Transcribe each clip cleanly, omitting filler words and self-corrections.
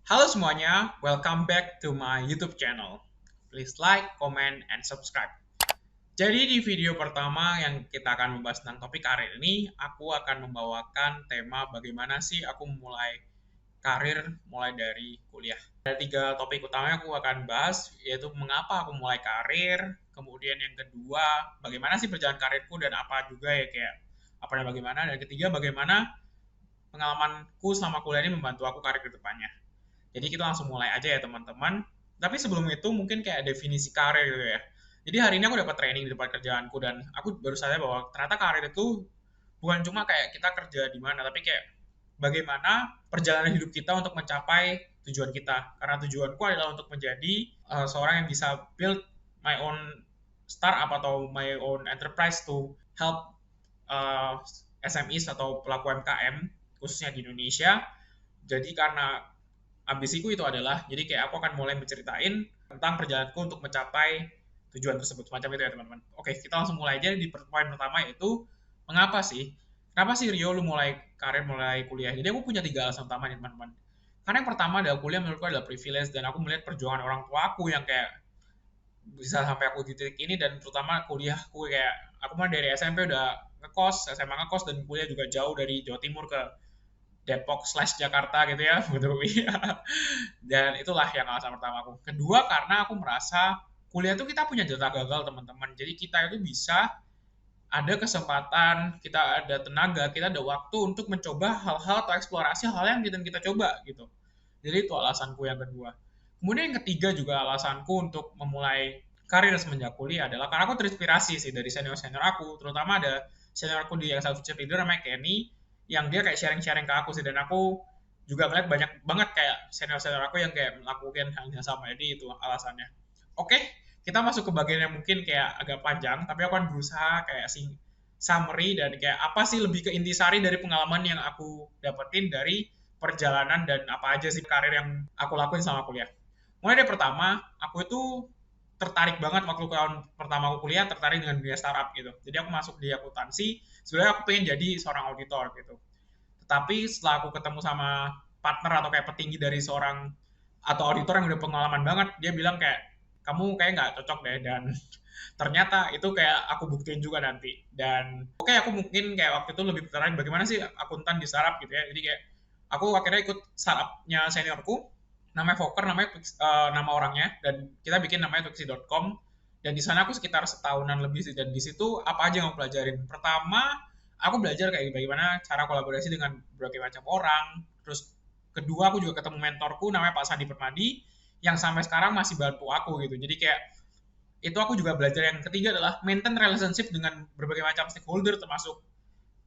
Halo semuanya, welcome back to my YouTube channel. Please like, comment, and subscribe. Jadi di video pertama yang kita akan membahas tentang topik karir ini, aku akan membawakan tema bagaimana sih aku mulai karir mulai dari kuliah. Ada tiga topik utama yang aku akan bahas, yaitu mengapa aku mulai karir, kemudian yang kedua, bagaimana sih perjalanan karirku dan apa juga ya kayak apa dan bagaimana, dan ketiga bagaimana pengalamanku selama kuliah ini membantu aku karir ke depannya. Jadi kita langsung mulai aja ya teman-teman. Tapi sebelum itu mungkin kayak definisi karir gitu ya. Jadi hari ini aku dapat training di tempat kerjaanku dan aku baru sadar bahwa ternyata karir itu bukan cuma kayak kita kerja di mana, tapi kayak bagaimana perjalanan hidup kita untuk mencapai tujuan kita. Karena tujuanku adalah untuk menjadi seorang yang bisa build my own startup atau my own enterprise to help SMEs atau pelaku UMKM khususnya di Indonesia. Jadi karena ambisiku itu adalah, jadi kayak aku akan mulai menceritain tentang perjalananku untuk mencapai tujuan tersebut. Semacam itu ya teman-teman. Oke, kita langsung mulai aja di poin pertama yaitu, mengapa sih? Kenapa sih Rio lu mulai karir, mulai kuliah? Jadi aku punya tiga alasan utama nih teman-teman. Karena yang pertama adalah kuliah menurutku adalah privilege dan aku melihat perjuangan orang tua aku yang kayak bisa sampai aku di titik ini dan terutama kuliahku kayak aku mah dari SMP udah ngekos, SMA ngekos dan kuliah juga jauh dari Jawa Timur ke Depok slash Jakarta gitu ya, betul ya. Dan itulah yang alasan pertama aku. Kedua, karena aku merasa kuliah itu kita punya jatah gagal teman-teman. Jadi kita itu bisa ada kesempatan, kita ada tenaga, kita ada waktu untuk mencoba hal-hal atau eksplorasi hal yang kita coba gitu. Jadi itu alasanku yang kedua. Kemudian yang ketiga juga alasanku untuk memulai karir semenjak kuliah adalah karena aku terinspirasi sih dari senior-senior aku, terutama ada senior aku di yang satu leader namanya Kenny, yang dia kayak sharing-sharing ke aku sih, dan aku juga melihat banyak banget kayak senior-senior aku yang kayak melakukan hal yang sama, jadi itu alasannya. Oke, kita masuk ke bagian yang mungkin kayak agak panjang, tapi aku akan berusaha kayak summary dan kayak apa sih lebih ke intisari dari pengalaman yang aku dapetin dari perjalanan dan apa aja sih karir yang aku lakuin selama kuliah. Mulai dari pertama, aku itu tertarik banget waktu tahun pertama aku kuliah, tertarik dengan dunia startup gitu. Jadi aku masuk di akuntansi, sebenarnya aku pengen jadi seorang auditor gitu. Tetapi setelah aku ketemu sama partner atau kayak petinggi dari seorang atau auditor yang udah pengalaman banget, dia bilang kayak kamu kayak nggak cocok deh, dan ternyata itu kayak aku buktiin juga nanti. Dan oke, aku mungkin kayak waktu itu lebih tertarik bagaimana sih akuntan di startup gitu ya. Jadi kayak aku akhirnya ikut startupnya seniorku, namanya Fokker, namanya nama orangnya, dan kita bikin namanya Twixi.com. Dan di sana aku sekitar setahunan lebih sih, dan di situ apa aja yang aku pelajarin. Pertama, aku belajar kayak bagaimana cara kolaborasi dengan berbagai macam orang. Terus kedua, aku juga ketemu mentorku namanya Pak Sandi Permadi yang sampai sekarang masih bantu aku gitu. Jadi kayak itu aku juga belajar. Yang ketiga adalah maintain relationship dengan berbagai macam stakeholder, termasuk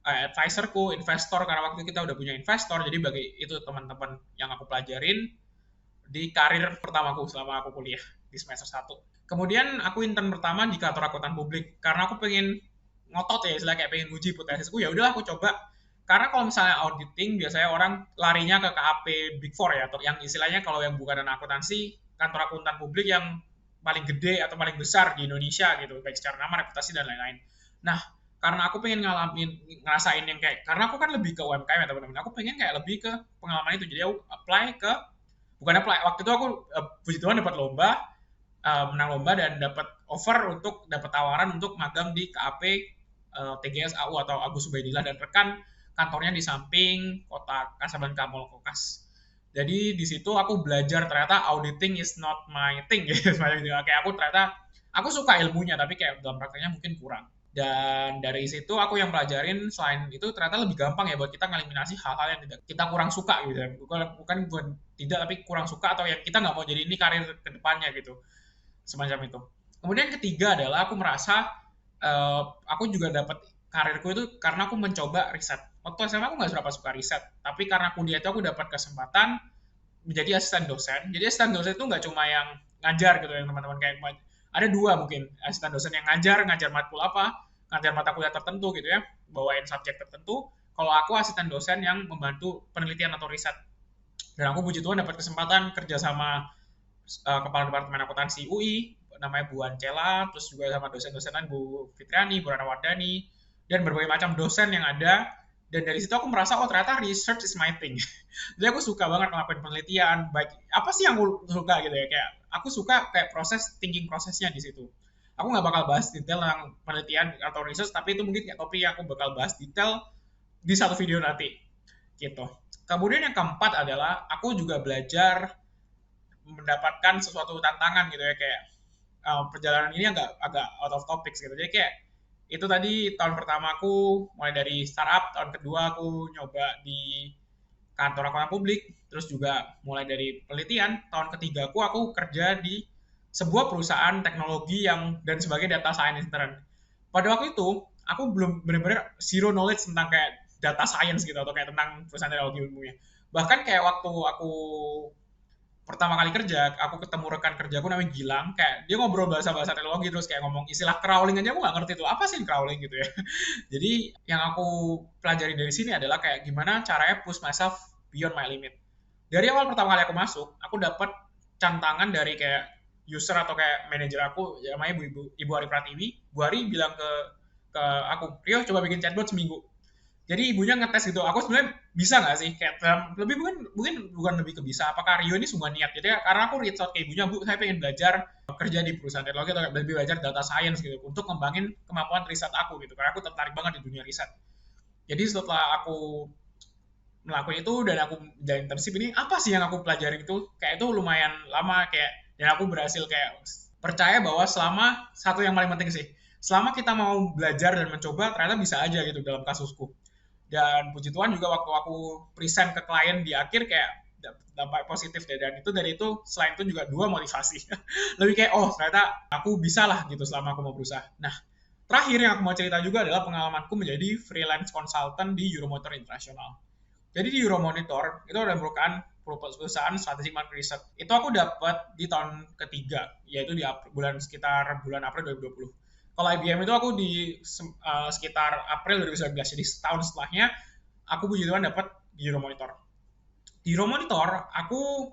advisorku, investor, karena waktu kita udah punya investor. Jadi bagi itu teman-teman yang aku pelajarin di karir pertamaku selama aku kuliah di semester satu. Kemudian aku intern pertama di kantor akuntan publik karena aku pengen ngotot ya, istilah kayak pengen uji hipotesisku. Ya udah aku coba, karena kalau misalnya auditing biasanya orang larinya ke KAP Big Four ya, atau yang istilahnya kalau yang bukan akuntansi, kantor akuntan publik yang paling gede atau paling besar di Indonesia gitu, baik secara nama, reputasi dan lain-lain. Nah, karena aku pengen ngerasain yang kayak, karena aku kan lebih ke UMKM ya teman-teman, aku pengen kayak lebih ke pengalaman itu, jadi aku apply ke, bukan apply, waktu itu aku puji Tuhan dapat lomba, menang lomba dan dapat offer untuk dapat tawaran untuk magang di KAP TGS AU atau Agus Subedillah dan rekan, kantornya di samping kota Kasablanca Mall Kokas. Jadi di situ aku belajar ternyata auditing is not my thing gitu. Kayak aku ternyata aku suka ilmunya tapi kayak dalam prakteknya mungkin kurang. Dan dari situ aku yang pelajarin, selain itu ternyata lebih gampang ya buat kita ngeliminasi hal-hal yang tidak kita kurang suka gitu ya. Bukan tidak, tapi kurang suka atau yang kita nggak mau jadi ini karir kedepannya gitu, semacam itu. Kemudian ketiga adalah aku merasa aku juga dapat karirku itu karena aku mencoba riset. Waktu SMA aku nggak berapa suka riset, tapi karena kuliah itu aku dapat kesempatan menjadi asisten dosen. Jadi asisten dosen itu nggak cuma yang ngajar gitu yang teman-teman kayak, ada dua mungkin asisten dosen yang ngajar matkul apa, ngajar mata kuliah tertentu gitu ya, bawain subjek tertentu. Kalau aku asisten dosen yang membantu penelitian atau riset. Dan aku puji Tuhan dapat kesempatan kerja sama kepala departemen akuntansi UI namanya Bu Ancela, terus juga sama dosen-dosen lain Bu Fitriani, Bu Rana Wardani, dan berbagai macam dosen yang ada Dan dari situ aku merasa, oh ternyata research is my thing. Jadi aku suka banget ngelakuin penelitian, baik apa sih yang aku suka gitu ya, kayak aku suka kayak thinking prosesnya di situ. Aku nggak bakal bahas detail tentang penelitian atau research, tapi itu mungkin kayak topik yang aku bakal bahas detail di satu video nanti, gitu. Kemudian yang keempat adalah aku juga belajar mendapatkan sesuatu tantangan gitu ya, kayak perjalanan ini agak out of topics gitu. Jadi kayak itu tadi tahun pertama aku mulai dari startup, tahun kedua aku nyoba di kantor akuntan publik, terus juga mulai dari penelitian, tahun ketiga aku kerja di sebuah perusahaan teknologi yang dan sebagai data science intern. Pada waktu itu aku belum benar-benar zero knowledge tentang kayak data science gitu atau kayak tentang perusahaan teknologi umumnya. Bahkan kayak waktu aku pertama kali kerja, aku ketemu rekan kerjaku namanya Gilang, kayak dia ngobrol bahasa-bahasa teknologi terus kayak ngomong istilah crawling aja aku nggak ngerti itu apa sih crawling gitu ya. Jadi yang aku pelajari dari sini adalah kayak gimana caranya push myself beyond my limit. Dari awal pertama kali aku masuk, aku dapat tantangan dari kayak user atau kayak manajer aku, namanya Ibu Ari Pratiwi. Bu Ari bilang ke aku, Rio coba bikin chatbot seminggu. Jadi ibunya ngetes gitu, aku sebenarnya bisa nggak sih kayak lebih bukan lebih ke bisa, apakah Rio ini sungguh niat. Jadi karena aku reach out ke ibunya, Bu saya pengen belajar kerja di perusahaan teknologi atau lebih belajar data science gitu untuk ngembangin kemampuan riset aku gitu, karena aku tertarik banget di dunia riset. Jadi setelah aku melakukan itu dan aku jadi internship ini, apa sih yang aku pelajari itu kayak itu lumayan lama kayak, dan aku berhasil kayak percaya bahwa selama satu yang paling penting sih, selama kita mau belajar dan mencoba ternyata bisa aja gitu dalam kasusku. Dan puji Tuhan juga waktu aku present ke klien di akhir kayak dampak positif deh, dan itu dari itu selain itu juga dua motivasi. Lebih kayak oh ternyata aku bisa lah gitu selama aku mau berusaha. Nah, terakhir yang aku mau cerita juga adalah pengalamanku menjadi freelance consultant di Euromotor International. Jadi di Euromonitor itu ada perusahaan strategic market research. Itu aku dapat di tahun ketiga, yaitu di sekitar bulan April 2020. Kalau IBM itu aku di sekitar April 2019, jadi setahun setelahnya aku puji Tuhan dapat di Euromonitor. Di Euromonitor aku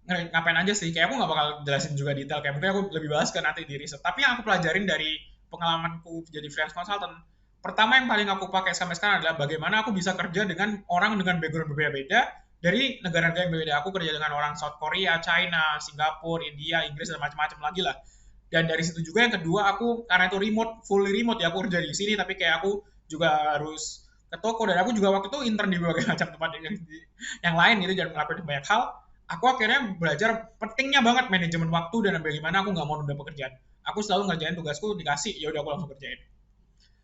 ngapain aja sih, kayak aku nggak bakal jelasin juga detail, kayak mungkin aku lebih bahas ke nanti di riset. Tapi yang aku pelajarin dari pengalamanku jadi freelance consultant, pertama yang paling aku pakai sampai sekarang adalah bagaimana aku bisa kerja dengan orang dengan background berbeda-beda dari negara-negara yang berbeda. Aku kerja dengan orang South Korea, China, Singapura, India, Inggris, dan macam-macam lagi lah. Dan dari situ juga yang kedua aku, karena itu fully remote ya, aku kerja di sini, tapi kayak aku juga harus ke toko, dan aku juga waktu itu intern di berbagai macam tempat yang lain gitu, dan melakukan banyak hal. Aku akhirnya belajar pentingnya banget manajemen waktu dan bagaimana aku nggak mau nunda pekerjaan. Aku selalu ngerjain tugasku, dikasih, ya udah aku langsung kerjain.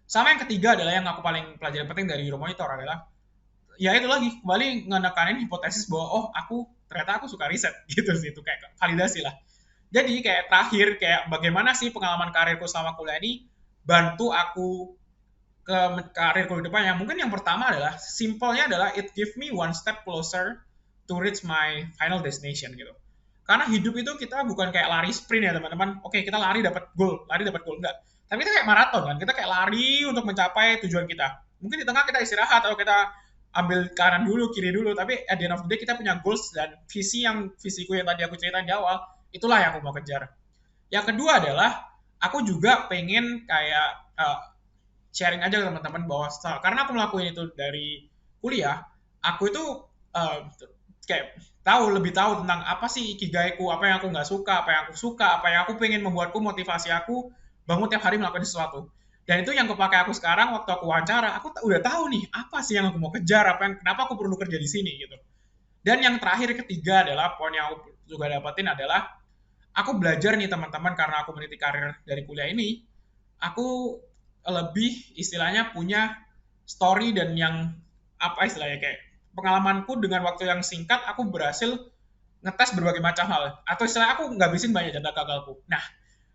Sama yang ketiga adalah yang aku paling pelajaran penting dari Euromonitor adalah ya itu lagi kembali ngenekanin hipotesis bahwa oh ternyata aku suka riset gitu sih, itu kayak validasi lah. Jadi kayak terakhir kayak bagaimana sih pengalaman karirku selama kuliah ini bantu aku ke karirku di depan. Yang mungkin yang pertama adalah simpelnya adalah it give me one step closer to reach my final destination gitu. Karena hidup itu kita bukan kayak lari sprint ya teman-teman. Oke, kita lari dapat goal enggak. Tapi itu kayak maraton kan. Kita kayak lari untuk mencapai tujuan kita. Mungkin di tengah kita istirahat atau kita ambil kanan dulu, kiri dulu, tapi at the end of the day kita punya goals dan visiku yang tadi aku ceritain di awal, itulah yang aku mau kejar. Yang kedua adalah aku juga pengen kayak sharing aja ke teman-teman bahwa karena aku melakukan itu dari kuliah, aku itu kayak lebih tahu tentang apa sih ikigaiku, apa yang aku nggak suka, apa yang aku suka, apa yang aku pengen membuatku motivasi aku bangun tiap hari melakukan sesuatu. Dan itu yang kepakai aku sekarang waktu aku wawancara, aku udah tahu nih apa sih yang aku mau kejar, kenapa aku perlu kerja di sini gitu. Dan yang terakhir ketiga adalah poin yang aku juga dapetin adalah aku belajar nih teman-teman, karena aku meniti karir dari kuliah ini, aku lebih istilahnya punya story dan yang apa istilahnya kayak pengalamanku dengan waktu yang singkat aku berhasil ngetes berbagai macam hal, atau istilah aku ngabisin banyak data gagalku. Nah,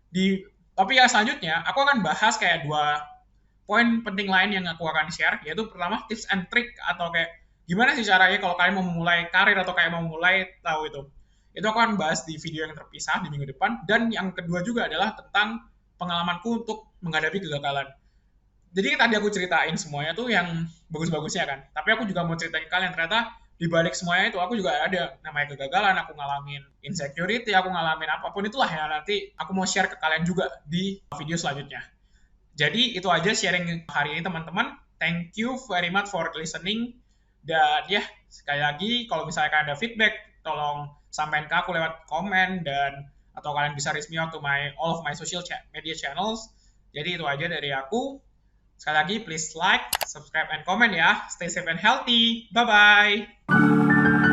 di topik yang selanjutnya aku akan bahas kayak dua poin penting lain yang aku akan share, yaitu pertama tips and trick atau kayak gimana sih caranya kalau kalian mau memulai karir atau kayak mau mulai tahu itu. Itu aku akan bahas di video yang terpisah di minggu depan. Dan yang kedua juga adalah tentang pengalamanku untuk menghadapi kegagalan. Jadi tadi aku ceritain semuanya tuh yang bagus-bagusnya kan. Tapi aku juga mau ceritain ke kalian ternyata di balik semuanya itu aku juga ada namanya kegagalan, aku ngalamin insecurity, aku ngalamin apapun itulah ya, nanti aku mau share ke kalian juga di video selanjutnya. Jadi itu aja sharing hari ini teman-teman. thank you very much for listening. Dan ya, sekali lagi kalau misalkan ada feedback, tolong sampaikan ke aku lewat komen dan atau kalian bisa reach me out to all of my social media channels. Jadi itu aja dari aku. Sekali lagi, please like, subscribe, and comment ya. Stay safe and healthy. Bye-bye.